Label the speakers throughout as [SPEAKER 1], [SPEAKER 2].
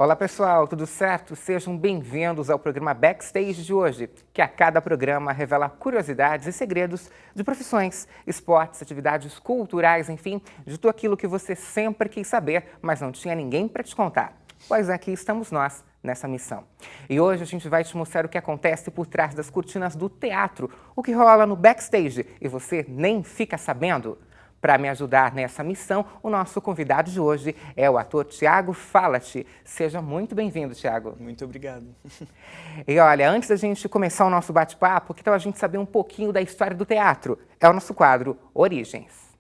[SPEAKER 1] Olá pessoal, tudo certo? Sejam bem-vindos ao programa Backstage de hoje, que a cada programa revela curiosidades e segredos de profissões, esportes, atividades culturais, enfim, de tudo aquilo que você sempre quis saber, mas não tinha ninguém para te contar. Pois aqui estamos nós, nessa missão. E hoje a gente vai te mostrar o que acontece por trás das cortinas do teatro, o que rola no backstage e você nem fica sabendo. Para me ajudar nessa missão, o nosso convidado de hoje é o ator Thiago Falat. Seja muito bem-vindo, Thiago.
[SPEAKER 2] Muito obrigado.
[SPEAKER 1] E olha, antes da gente começar o nosso bate-papo, que tal a gente saber um pouquinho da história do teatro? É o nosso quadro Origens.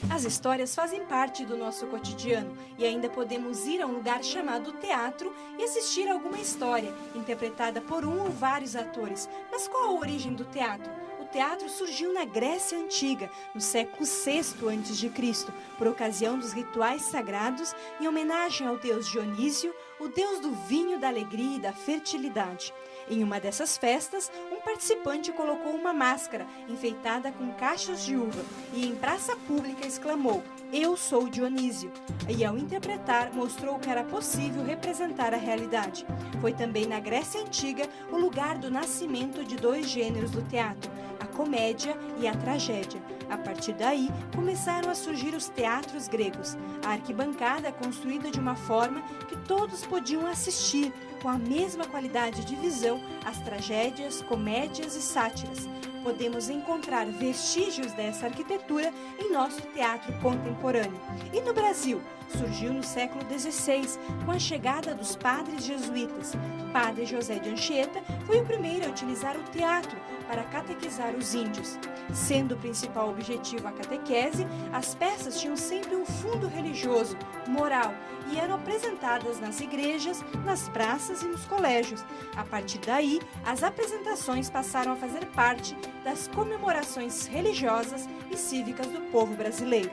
[SPEAKER 3] As histórias fazem parte do nosso cotidiano e ainda podemos ir a um lugar chamado teatro e assistir a alguma história, interpretada por um ou vários atores. Mas qual a origem do teatro? O teatro surgiu na Grécia Antiga, no século VI a.C., por ocasião dos rituais sagrados em homenagem ao deus Dionísio, o deus do vinho, da alegria e da fertilidade. Em uma dessas festas, um participante colocou uma máscara enfeitada com cachos de uva e em praça pública exclamou: "Eu sou Dionísio", e ao interpretar mostrou que era possível representar a realidade. Foi também na Grécia Antiga o lugar do nascimento de dois gêneros do teatro, a comédia e a tragédia. A partir daí, começaram a surgir os teatros gregos. A arquibancada construída de uma forma que todos podiam assistir, com a mesma qualidade de visão, as tragédias, comédias e sátiras. Podemos encontrar vestígios dessa arquitetura em nosso teatro contemporâneo. E no Brasil, surgiu no século XVI, com a chegada dos padres jesuítas. Padre José de Anchieta foi o primeiro a utilizar o teatro para catequizar os índios. Sendo o principal objetivo a catequese, as peças tinham sempre um fundo religioso, moral, e eram apresentadas nas igrejas, nas praças e nos colégios. A partir daí, as apresentações passaram a fazer parte das comemorações religiosas e cívicas do povo brasileiro.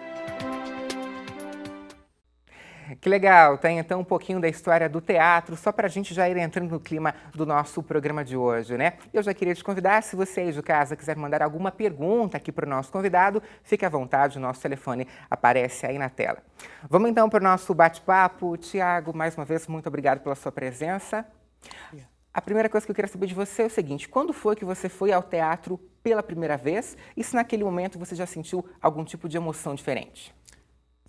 [SPEAKER 1] Que legal, tem então um pouquinho da história do teatro, só para a gente já ir entrando no clima do nosso programa de hoje, né? Eu já queria te convidar, se você aí de casa quiser mandar alguma pergunta aqui para o nosso convidado, fique à vontade, o nosso telefone aparece aí na tela. Vamos então para o nosso bate-papo. Thiago, mais uma vez, muito obrigado pela sua presença. A primeira coisa que eu queria saber de você é o seguinte: quando foi que você foi ao teatro pela primeira vez e se naquele momento você já sentiu algum tipo de emoção diferente?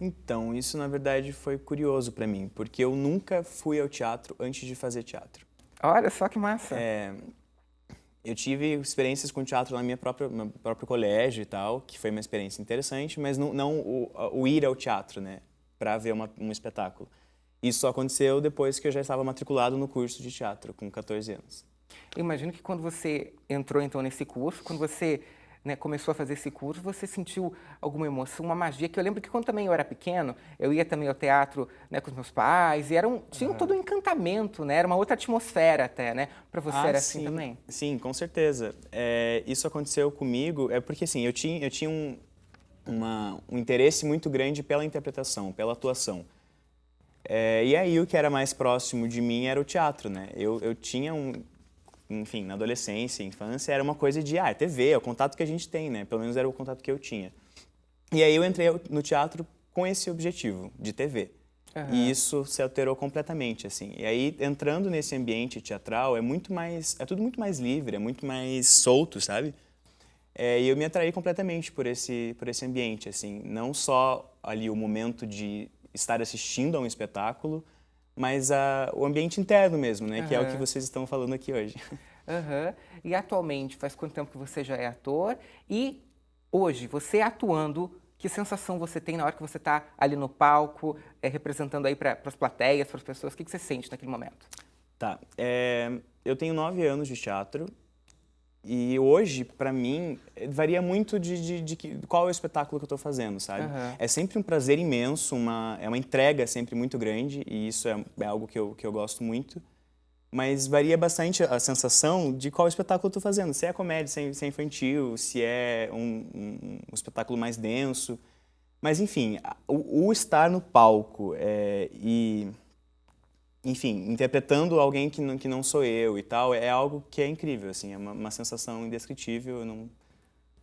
[SPEAKER 2] Então, isso na verdade foi curioso para mim, porque eu nunca fui ao teatro antes de fazer teatro.
[SPEAKER 1] Olha só que massa!
[SPEAKER 2] Eu tive experiências com teatro no meu próprio colégio e tal, que foi uma experiência interessante, mas não o ir ao teatro, né, para ver um espetáculo. Isso só aconteceu depois que eu já estava matriculado no curso de teatro, com 14 anos.
[SPEAKER 1] Eu imagino que quando você entrou então nesse curso, quando você começou a fazer esse curso, você sentiu alguma emoção, uma magia? Que eu lembro que quando também eu era pequeno, eu ia também ao teatro, com os meus pais, e tinha todo um encantamento, né? Era uma outra atmosfera até, né? Para você era assim também?
[SPEAKER 2] Sim, com certeza. Isso aconteceu comigo, porque assim, eu tinha um interesse muito grande pela interpretação, pela atuação. E aí o que era mais próximo de mim era o teatro, né? Eu tinha enfim, na adolescência, infância, era uma coisa de, TV, é o contato que a gente tem, né? Pelo menos era o contato que eu tinha. E aí eu entrei no teatro com esse objetivo, de TV. Uhum. E isso se alterou completamente, assim. E aí, entrando nesse ambiente teatral, é tudo muito mais livre, é muito mais solto, sabe? E eu me atraí completamente por esse ambiente, assim. Não só ali o momento de estar assistindo a um espetáculo, mas o ambiente interno mesmo, né? Uhum. Que é o que vocês estão falando aqui hoje.
[SPEAKER 1] Uhum. E atualmente, faz quanto tempo que você já é ator? E hoje, você atuando, que sensação você tem na hora que você está ali no palco, representando aí para as plateias, para as pessoas? O que você sente naquele momento?
[SPEAKER 2] Tá. Eu tenho 9 anos de teatro. E hoje, para mim, varia muito de qual é o espetáculo que eu estou fazendo, sabe? Uhum. É sempre um prazer imenso, é uma entrega sempre muito grande, e isso é algo que eu gosto muito. Mas varia bastante a sensação de qual espetáculo eu estou fazendo. Se é comédia, se é infantil, se é um espetáculo mais denso. Mas, enfim, o estar no palco e enfim, interpretando alguém que não sou eu e tal, é algo que é incrível, assim, é uma sensação indescritível, eu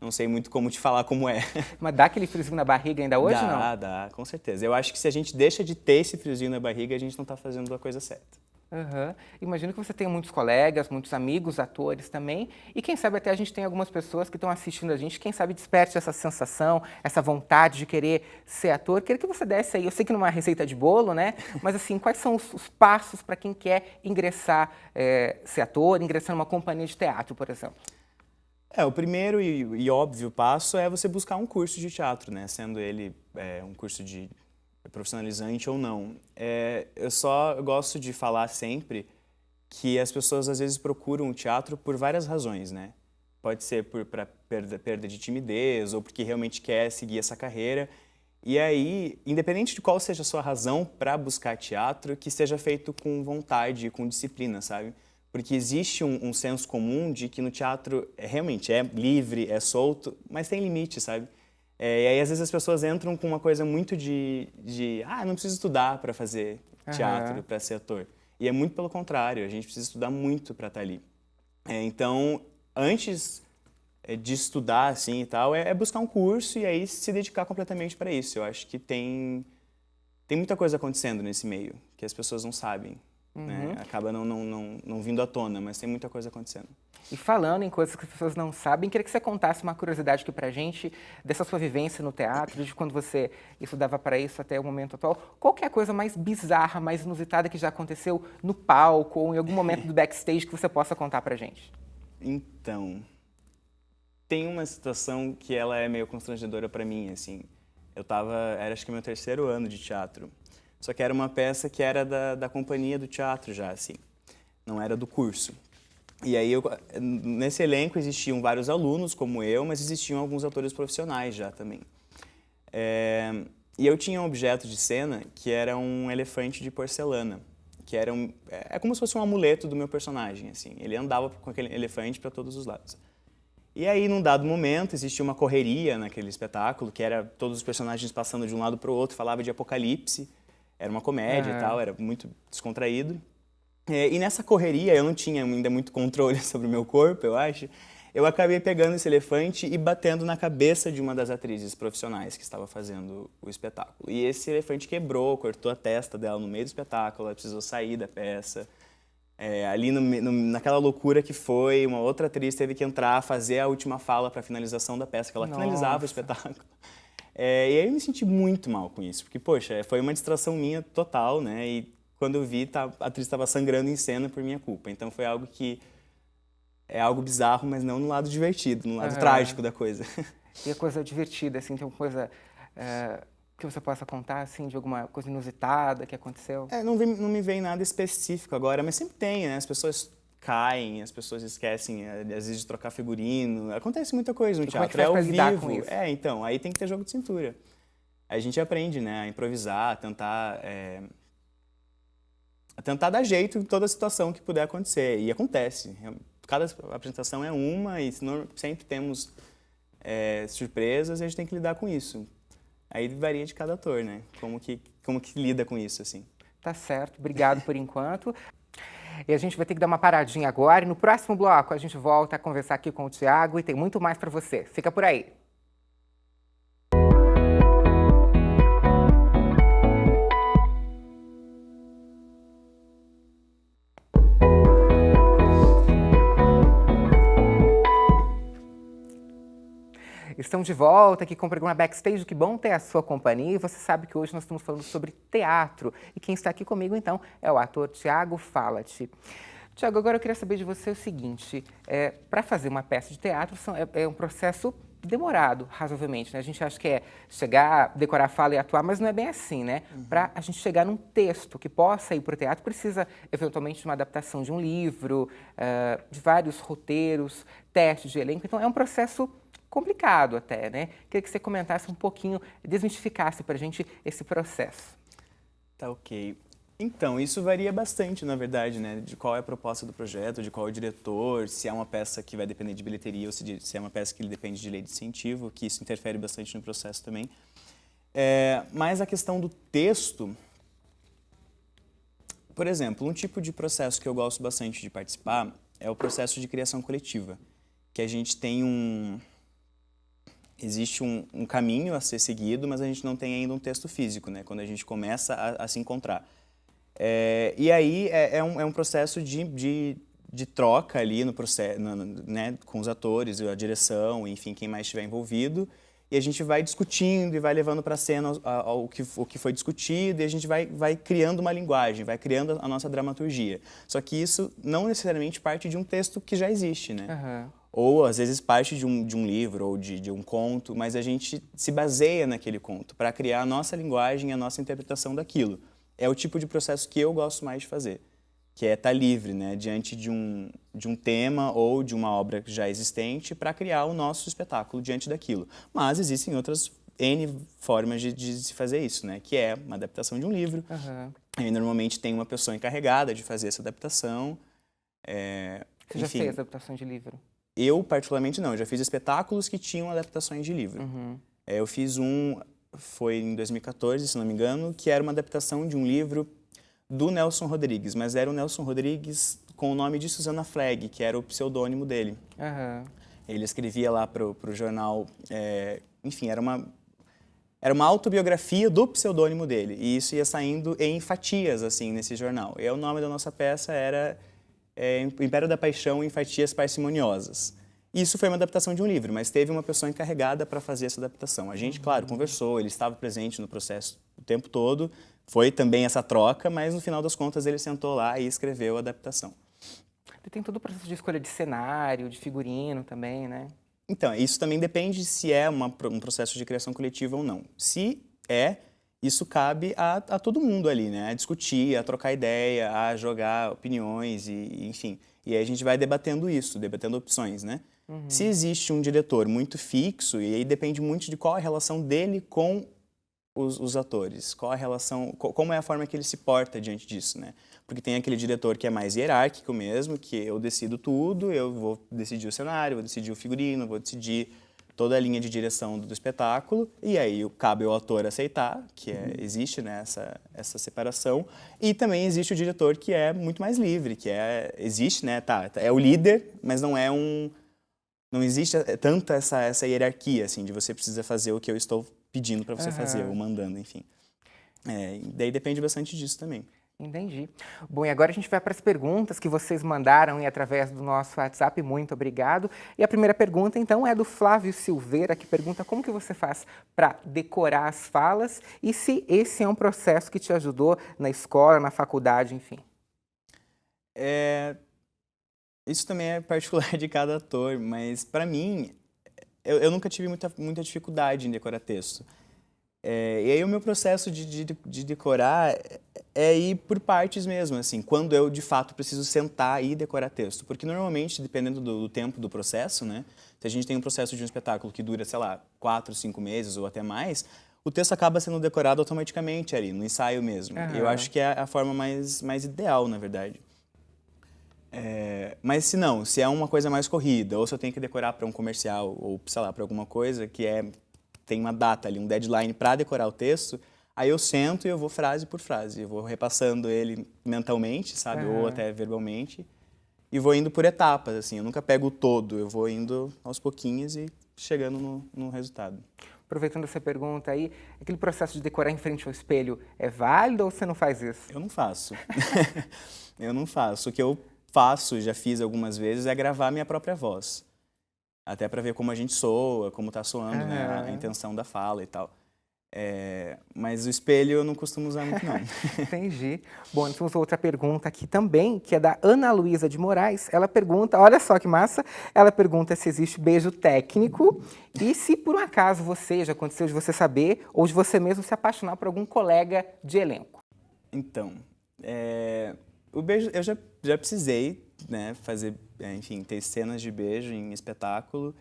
[SPEAKER 2] não sei muito como te falar como é.
[SPEAKER 1] Mas dá aquele friozinho na barriga ainda hoje, não?
[SPEAKER 2] Dá, com certeza. Eu acho que se a gente deixa de ter esse friozinho na barriga, a gente não está fazendo a coisa certa.
[SPEAKER 1] Aham. Imagino que você tenha muitos colegas, muitos amigos, atores também, e quem sabe até a gente tem algumas pessoas que estão assistindo a gente, quem sabe desperte essa sensação, essa vontade de querer ser ator. Queria que você desse aí, eu sei que não é uma receita de bolo, né? Mas assim, quais são os passos para quem quer ingressar, ser ator, ingressar numa companhia de teatro, por exemplo?
[SPEAKER 2] O primeiro e óbvio passo é você buscar um curso de teatro, né? Sendo ele um curso de profissionalizante ou não. Eu só gosto de falar sempre que as pessoas às vezes procuram o teatro por várias razões, né? Pode ser para perda de timidez ou porque realmente quer seguir essa carreira. E aí, independente de qual seja a sua razão para buscar teatro, que seja feito com vontade, com disciplina, sabe? Porque existe um senso comum de que no teatro realmente é livre, é solto, mas tem limite, sabe? E aí, às vezes, as pessoas entram com uma coisa muito não preciso estudar para fazer teatro, para ser ator. E é muito pelo contrário, a gente precisa estudar muito para estar ali. Então, antes de estudar assim e tal, é buscar um curso e aí se dedicar completamente para isso. Eu acho que tem muita coisa acontecendo nesse meio, que as pessoas não sabem. Né? Acaba não vindo à tona, mas tem muita coisa acontecendo.
[SPEAKER 1] E falando em coisas que as pessoas não sabem, queria que você contasse uma curiosidade aqui pra gente, dessa sua vivência no teatro, de quando você estudava para isso até o momento atual. Qual que é a coisa mais bizarra, mais inusitada que já aconteceu no palco ou em algum momento do backstage que você possa contar pra gente?
[SPEAKER 2] Então, tem uma situação que ela é meio constrangedora para mim, assim. Era acho que meu 3º ano de teatro. Só que era uma peça que era da companhia do teatro já, assim. Não era do curso. E aí, nesse elenco existiam vários alunos, como eu, mas existiam alguns atores profissionais já também. E eu tinha um objeto de cena que era um elefante de porcelana, que era é como se fosse um amuleto do meu personagem, assim. Ele andava com aquele elefante para todos os lados. E aí, num dado momento, existia uma correria naquele espetáculo, que era todos os personagens passando de um lado para o outro, falava de apocalipse. Era uma comédia e tal, era muito descontraído. E nessa correria, eu não tinha ainda muito controle sobre o meu corpo, eu acho. Eu acabei pegando esse elefante e batendo na cabeça de uma das atrizes profissionais que estava fazendo o espetáculo. E esse elefante quebrou, cortou a testa dela no meio do espetáculo, ela precisou sair da peça. Ali naquela loucura que foi, uma outra atriz teve que entrar, fazer a última fala para a finalização da peça, que ela finalizava o espetáculo. E aí eu me senti muito mal com isso, porque, poxa, foi uma distração minha total, né? E quando eu vi, a atriz estava sangrando em cena por minha culpa. Então foi algo que é algo bizarro, mas não no lado divertido, no lado trágico da coisa.
[SPEAKER 1] E a coisa divertida, assim, tem alguma coisa que você possa contar, assim, de alguma coisa inusitada que aconteceu?
[SPEAKER 2] Não me vem nada específico agora, mas sempre tem, né? As pessoas caem, as pessoas esquecem, às vezes, de trocar figurino. Acontece muita coisa no teatro,
[SPEAKER 1] como é que faz pra lidar com isso?
[SPEAKER 2] Então, aí tem que ter jogo de cintura. Aí a gente aprende, né, a improvisar, a tentar dar jeito em toda situação que puder acontecer. E acontece. Cada apresentação é uma e sempre temos surpresas e a gente tem que lidar com isso. Aí varia de cada ator, né? Como que lida com isso, assim.
[SPEAKER 1] Tá certo, obrigado por enquanto. E a gente vai ter que dar uma paradinha agora e no próximo bloco a gente volta a conversar aqui com o Thiago e tem muito mais para você. Fica por aí. Estamos de volta aqui com o programa Backstage. Que bom ter a sua companhia. E você sabe que hoje nós estamos falando sobre teatro. E quem está aqui comigo, então, é o ator Thiago Falat. Thiago, agora eu queria saber de você o seguinte. Para fazer uma peça de teatro é um processo demorado, razoavelmente, né? A gente acha que é chegar, decorar a fala e atuar, mas não é bem assim, né? Para a gente chegar num texto que possa ir para o teatro, precisa, eventualmente, de uma adaptação de um livro, de vários roteiros, testes de elenco. Então, é um processo complicado até, né? Queria que você comentasse um pouquinho, desmistificasse para a gente esse processo.
[SPEAKER 2] Tá, ok. Então, isso varia bastante, na verdade, né? De qual é a proposta do projeto, de qual é o diretor, se é uma peça que vai depender de bilheteria ou se é uma peça que depende de lei de incentivo, que isso interfere bastante no processo também. Mas a questão do texto, Por exemplo, um tipo de processo que eu gosto bastante de participar é o processo de criação coletiva, que a gente tem existe um caminho a ser seguido, mas a gente não tem ainda um texto físico, né? Quando a gente começa a se encontrar. E aí é um processo de troca ali no processo, né, com os atores, a direção, enfim, quem mais estiver envolvido. E a gente vai discutindo e vai levando para a cena o que foi discutido, e a gente vai criando uma linguagem, vai criando a nossa dramaturgia. Só que isso não necessariamente parte de um texto que já existe, né?
[SPEAKER 1] Aham.
[SPEAKER 2] Ou, às vezes, parte de um livro ou de um conto, mas a gente se baseia naquele conto para criar a nossa linguagem, a nossa interpretação daquilo. É o tipo de processo que eu gosto mais de fazer, que é estar livre, né, diante de um tema ou de uma obra já existente para criar o nosso espetáculo diante daquilo. Mas existem outras N formas de se fazer isso, né, que é uma adaptação de um livro.
[SPEAKER 1] Aham.
[SPEAKER 2] E normalmente tem uma pessoa encarregada de fazer essa adaptação.
[SPEAKER 1] Você já
[SPEAKER 2] Enfim,
[SPEAKER 1] fez adaptação de livro?
[SPEAKER 2] eu, particularmente, não. Eu já fiz espetáculos que tinham adaptações de livro. Eu fiz foi em 2014, se não me engano, que era uma adaptação de um livro do Nelson Rodrigues, mas era o Nelson Rodrigues com o nome de Susana Flagg, que era o pseudônimo dele.
[SPEAKER 1] Aham.
[SPEAKER 2] Ele escrevia lá pro jornal, enfim, era uma autobiografia do pseudônimo dele, e isso ia saindo em fatias, assim, nesse jornal. E o nome da nossa peça era O Império da Paixão em Fatias Parcimoniosas. Isso foi uma adaptação de um livro, mas teve uma pessoa encarregada para fazer essa adaptação. A gente, claro, conversou, ele estava presente no processo o tempo todo, foi também essa troca, mas no final das contas ele sentou lá e escreveu a adaptação.
[SPEAKER 1] E tem todo o processo de escolha de cenário, de figurino também, né?
[SPEAKER 2] Então, isso também depende se é um processo de criação coletiva ou não. Se isso cabe a todo mundo ali, né? A discutir, a trocar ideia, a jogar opiniões, enfim. E aí a gente vai debatendo isso, debatendo opções, né? Se existe um diretor muito fixo, e aí depende muito de qual a relação dele com os atores, qual a relação, como é a forma que ele se porta diante disso, né? Porque tem aquele diretor que é mais hierárquico mesmo, que eu decido tudo, eu vou decidir o cenário, vou decidir o figurino, vou decidir toda a linha de direção do espetáculo, e aí cabe ao ator aceitar, que existe, né, essa separação, e também existe o diretor que é muito mais livre, existe, né, é o líder, mas não existe tanta essa hierarquia, assim, de você precisa fazer o que eu estou pedindo para você fazer, ou mandando, enfim. Daí depende bastante disso também.
[SPEAKER 1] Entendi. Bom, e agora a gente vai para as perguntas que vocês mandaram aí através do nosso WhatsApp. Muito obrigado. E a primeira pergunta, então, é do Flávio Silveira, que pergunta como que você faz para decorar as falas e se esse é um processo que te ajudou na escola, na faculdade, enfim.
[SPEAKER 2] Isso também é particular de cada ator, mas para mim, eu nunca tive muita dificuldade em decorar texto. E aí o meu processo de decorar é ir por partes mesmo, assim, quando eu de fato preciso sentar e decorar texto. Porque normalmente, dependendo do tempo do processo, né, se a gente tem um processo de um espetáculo que dura, sei lá, 4, 5 meses ou até mais, o texto acaba sendo decorado automaticamente ali, no ensaio mesmo. Eu acho que é a forma mais ideal, na verdade. Mas se é uma coisa mais corrida, ou se eu tenho que decorar para um comercial, ou sei lá, para alguma coisa que tem uma data ali, um deadline para decorar o texto, aí eu sento e eu vou frase por frase, eu vou repassando ele mentalmente, sabe, ou até verbalmente, e vou indo por etapas, assim, eu nunca pego o todo, eu vou indo aos pouquinhos e chegando no resultado.
[SPEAKER 1] Aproveitando essa pergunta aí, aquele processo de decorar em frente ao espelho é válido ou você não faz isso?
[SPEAKER 2] Eu não faço. Eu não faço. O que eu faço, já fiz algumas vezes, é gravar minha própria voz. Até para ver como a gente soa, como está soando, né, a intenção da fala e tal. Mas o espelho eu não costumo usar muito, não.
[SPEAKER 1] Entendi. Bom, nós temos outra pergunta aqui também, que é da Ana Luísa de Moraes. Ela pergunta, olha só que massa, ela pergunta se existe beijo técnico e se por um acaso já aconteceu de você saber ou de você mesmo se apaixonar por algum colega de elenco.
[SPEAKER 2] Então, o beijo, eu já precisei, né, fazer, enfim, ter cenas de beijo em espetáculo.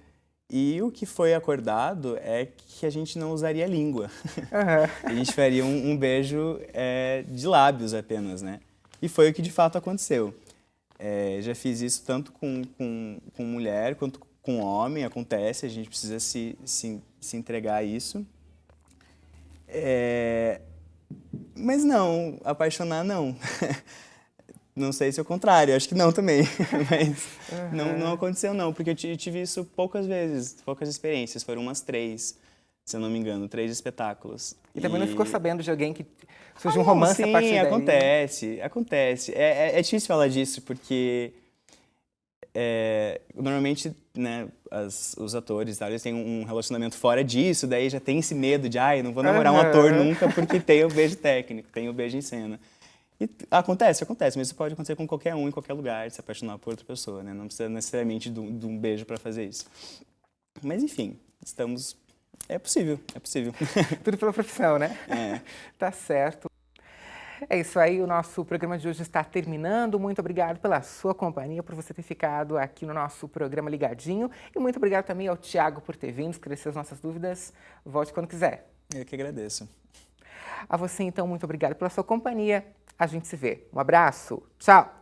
[SPEAKER 2] E o que foi acordado é que a gente não usaria língua. A gente faria um beijo de lábios apenas, né? E foi o que de fato aconteceu. Já fiz isso tanto com mulher quanto com homem, acontece, a gente precisa se entregar a isso. Mas não, apaixonar não. não sei se é o contrário, acho que não também, mas não aconteceu não, porque eu tive isso poucas vezes, poucas experiências, foram umas 3, se eu não me engano, 3 espetáculos.
[SPEAKER 1] E também não ficou sabendo de alguém que surgiu um romance a partir daí?
[SPEAKER 2] Acontece. É difícil falar disso, porque normalmente, né, os atores, tá, eles têm um relacionamento fora disso, daí já tem esse medo de, não vou namorar um ator nunca porque tem o beijo técnico, tem o beijo em cena. E acontece, mas isso pode acontecer com qualquer um, em qualquer lugar, se apaixonar por outra pessoa, né? Não precisa necessariamente de um beijo para fazer isso. Mas, enfim, é possível.
[SPEAKER 1] Tudo pela profissão, né? Tá certo. É isso aí, o nosso programa de hoje está terminando. Muito obrigado pela sua companhia, por você ter ficado aqui no nosso programa ligadinho. E muito obrigado também ao Thiago por ter vindo, esclarecer as nossas dúvidas. Volte quando quiser.
[SPEAKER 2] Eu que agradeço.
[SPEAKER 1] A você, então, muito obrigado pela sua companhia. A gente se vê. Um abraço. Tchau.